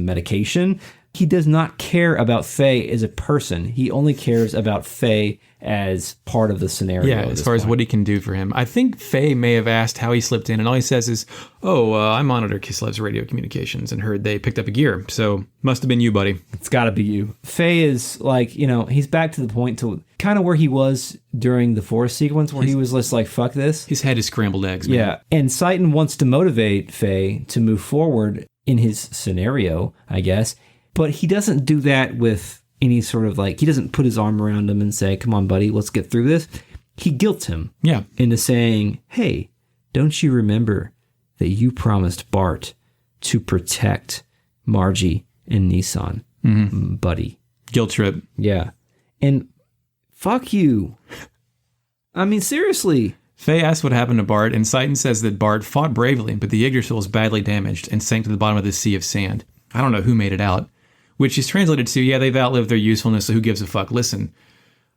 medication? He does not care about Faye as a person. He only cares about Faye as part of the scenario. Yeah, as far as what he can do for him. I think Faye may have asked how he slipped in, and all he says is, I monitor Kislev's radio communications and heard they picked up a gear, so must have been you, buddy. It's gotta be you. Faye is like, he's back to the point to kind of where he was during the forest sequence where he was just like, fuck this. His head is scrambled eggs, man. Yeah, and Saiton wants to motivate Faye to move forward in his scenario, I guess, but he doesn't do that with any sort of he doesn't put his arm around him and say, come on, buddy, let's get through this. He guilts him into saying, hey, don't you remember that you promised Bart to protect Margie and Nissan, buddy? Guilt trip. Yeah. And fuck you. I mean, seriously. Faye asks what happened to Bart, and Saiton says that Bart fought bravely, but the Yggdrasil was badly damaged and sank to the bottom of the sea of sand. I don't know who made it out. Which is translated to, they've outlived their usefulness, so who gives a fuck? Listen,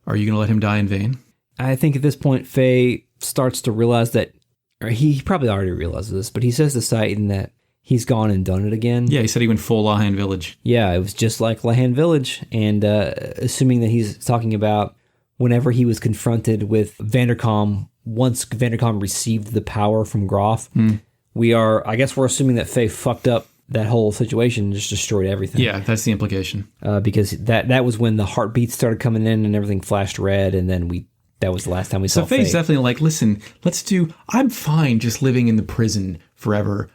are you going to let him die in vain? I think at this point, Faye starts to realize that, or he probably already realizes this, but he says to Saiton that he's gone and done it again. Yeah, he said he went full Lahan Village. Yeah, it was just like Lahan Village. And assuming that he's talking about whenever he was confronted with Vandercom, once Vandercom received the power from Groff, I guess we're assuming that Faye fucked up that whole situation and just destroyed everything. Yeah, that's the implication. Because that was when the heartbeats started coming in and everything flashed red, and then that was the last time we saw Faye. So Faye's definitely like, listen, I'm fine just living in the prison forever.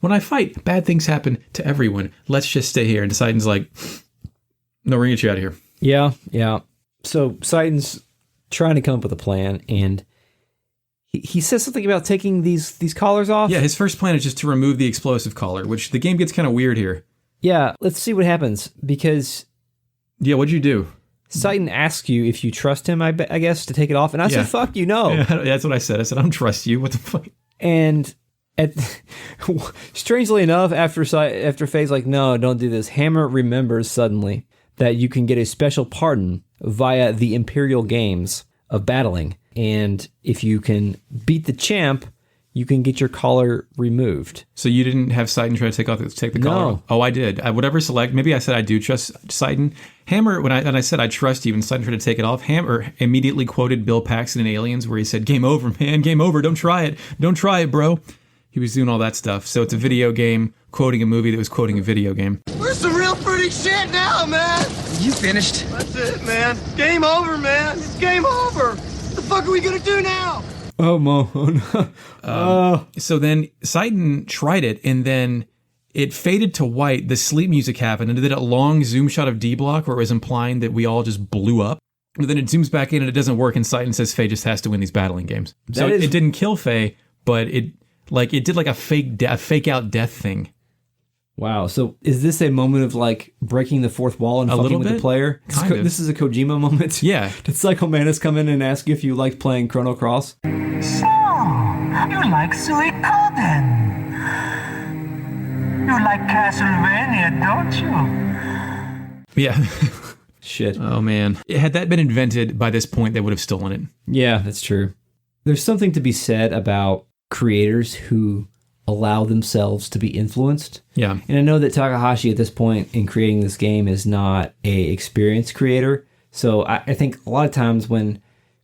When I fight, bad things happen to everyone. Let's just stay here. And Sidon's like, no, we're going to get you out of here. Yeah. So Sidon's trying to come up with a plan, and he says something about taking these collars off. Yeah, his first plan is just to remove the explosive collar, which the game gets kind of weird here. Yeah, let's see what happens, because... Yeah, what'd you do? Sidon asks you if you trust him, I guess, to take it off. And I said, fuck you, no. Yeah, that's what I said. I said, I don't trust you. What the fuck? And strangely enough, after Faye's like, no, don't do this, Hamer remembers suddenly that you can get a special pardon via the Imperial Games of battling. And if you can beat the champ, you can get your collar removed. So you didn't have Sidon try to take the collar off? Oh, I did. Whatever select. Maybe I said I do trust Sidon. Hammer, when I said I trust you and Sidon tried to take it off, Hammer immediately quoted Bill Paxton in Aliens where he said, game over, man, game over. Don't try it. Don't try it, bro. He was doing all that stuff. So it's a video game quoting a movie that was quoting a video game. We're some real pretty shit now, man. You finished? That's it, man. Game over, man. It's game over. What the fuck are we gonna do now? Oh, Mo. Oh, no. So then Sidon tried it, and then it faded to white. The sleep music happened, and it did a long zoom shot of D-Block where it was implying that we all just blew up. But then it zooms back in, and it doesn't work, and Sidon says Faye just has to win these battling games. So it didn't kill Faye, but it did like a fake out death thing. Wow. So is this a moment of like breaking the fourth wall and fucking with the player? This is a Kojima moment? Yeah. Did Psycho Manus come in and ask you if you liked playing Chrono Cross? So, you like Suikoden? You like Castlevania, don't you? Yeah. Shit. Oh, man. Had that been invented by this point, they would have stolen it. Yeah, that's true. There's something to be said about creators who allow themselves to be influenced. Yeah. And I know that Takahashi at this point in creating this game is not a experienced creator. So I think a lot of times when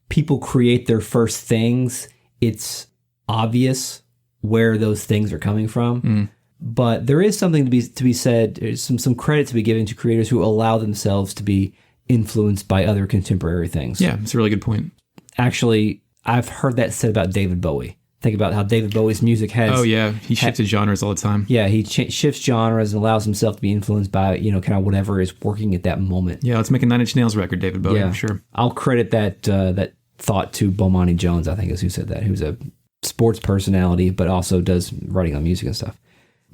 people create their first things, it's obvious where those things are coming from. But there is something to be said, there's some credit to be given to creators who allow themselves to be influenced by other contemporary things. Yeah, it's a really good point. Actually, I've heard that said about David Bowie. Think about how David Bowie's music has... Oh, yeah. He shifted genres all the time. Yeah, he shifts genres and allows himself to be influenced by, kind of whatever is working at that moment. Yeah, let's make a Nine Inch Nails record, David Bowie. Yeah. Sure. I'll credit that thought to Bomani Jones, I think is who said that, who's a sports personality, but also does writing on music and stuff.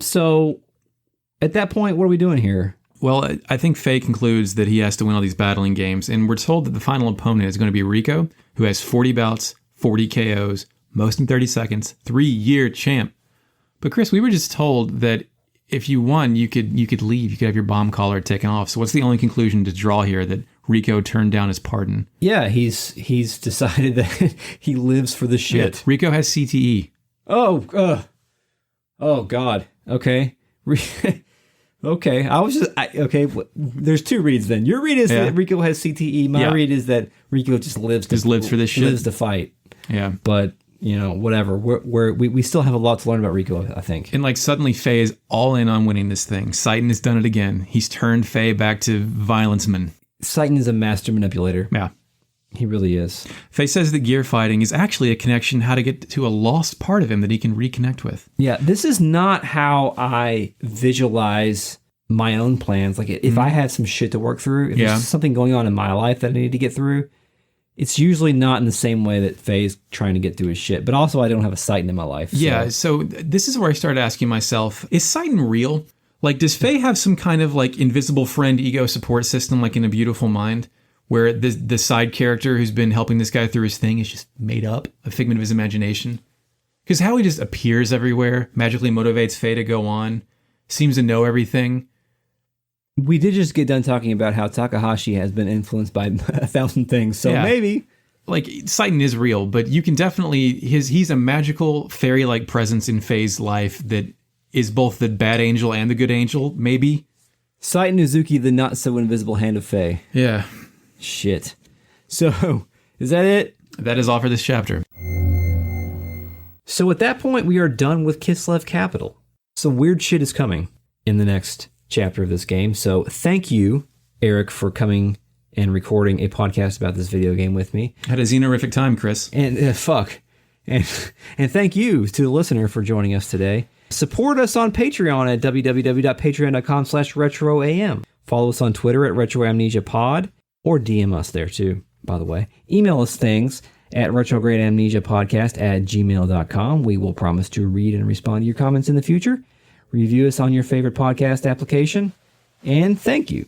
So, at that point, what are we doing here? Well, I think Faye concludes that he has to win all these battling games, and we're told that the final opponent is going to be Rico, who has 40 bouts, 40 KOs, most in 30 seconds, 3-year champ. But Chris, we were just told that if you won, you could leave. You could have your bomb collar taken off. So what's the only conclusion to draw here, that Rico turned down his pardon? Yeah, he's decided that he lives for the shit. Yeah, Rico has CTE. Oh God. Okay. Okay. Okay. There's two reads then. Your read is that Rico has CTE. My read is that Rico just lives for this shit. Lives to fight. Yeah. But whatever. We still have a lot to learn about Rico, I think. And suddenly Faye is all in on winning this thing. Sidon has done it again. He's turned Faye back to violenceman. Sidon is a master manipulator. Yeah. He really is. Faye says that gear fighting is actually a connection how to get to a lost part of him that he can reconnect with. Yeah, this is not how I visualize my own plans. Like, if I have some shit to work through, if there's something going on in my life that I need to get through, it's usually not in the same way that Faye's trying to get through his shit. But also, I don't have a Sidon in my life. Yeah, so this is where I started asking myself, is Sidon real? Does Faye have some kind of, invisible friend ego support system, in A Beautiful Mind? Where the side character who's been helping this guy through his thing is just made up, a figment of his imagination. Because how he just appears everywhere, magically motivates Faye to go on, seems to know everything. We did just get done talking about how Takahashi has been influenced by 1,000 things, so maybe. Sidon is real, but you can definitely, he's a magical, fairy-like presence in Faye's life that is both the bad angel and the good angel, maybe. Saito Mizuki, the not-so-invisible hand of Fey. Yeah. Shit. So, is that it? That is all for this chapter. So at that point, we are done with Kislev Capital. Some weird shit is coming in the next chapter of this game. So thank you, Eric, for coming and recording a podcast about this video game with me. Had a xenorific time, Chris. And And thank you to the listener for joining us today. Support us on Patreon at www.patreon.com/retroam. Follow us on Twitter at retroamnesiapod, or DM us there too, by the way. Email us things at retrogradeamnesiapodcast@gmail.com. We will promise to read and respond to your comments in the future. Review us on your favorite podcast application. And thank you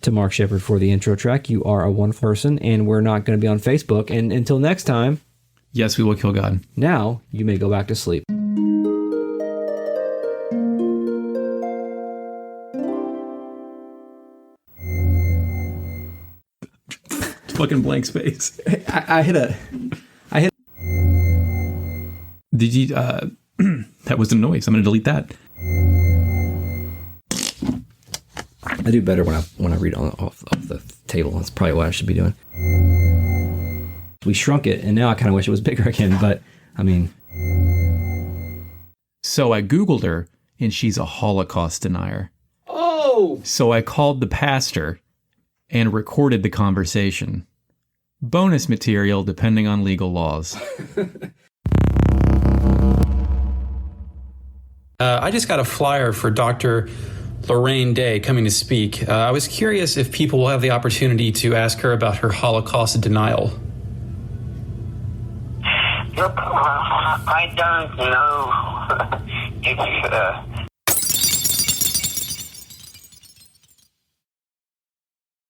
to Mark Shepard for the intro track. You are a one person, and we're not going to be on Facebook. And until next time, yes, we will kill God. Now you may go back to sleep. Fucking blank space. I hit. Did you? That was the noise. I'm going to delete that. I do better when I read off the table. That's probably what I should be doing. We shrunk it, and now I kind of wish it was bigger again. But I mean, so I Googled her, and she's a Holocaust denier. Oh! So I called the pastor and recorded the conversation. Bonus material depending on legal laws. I just got a flyer for Dr. Lorraine Day coming to speak. I was curious if people will have the opportunity to ask her about her Holocaust denial. Look, I don't know if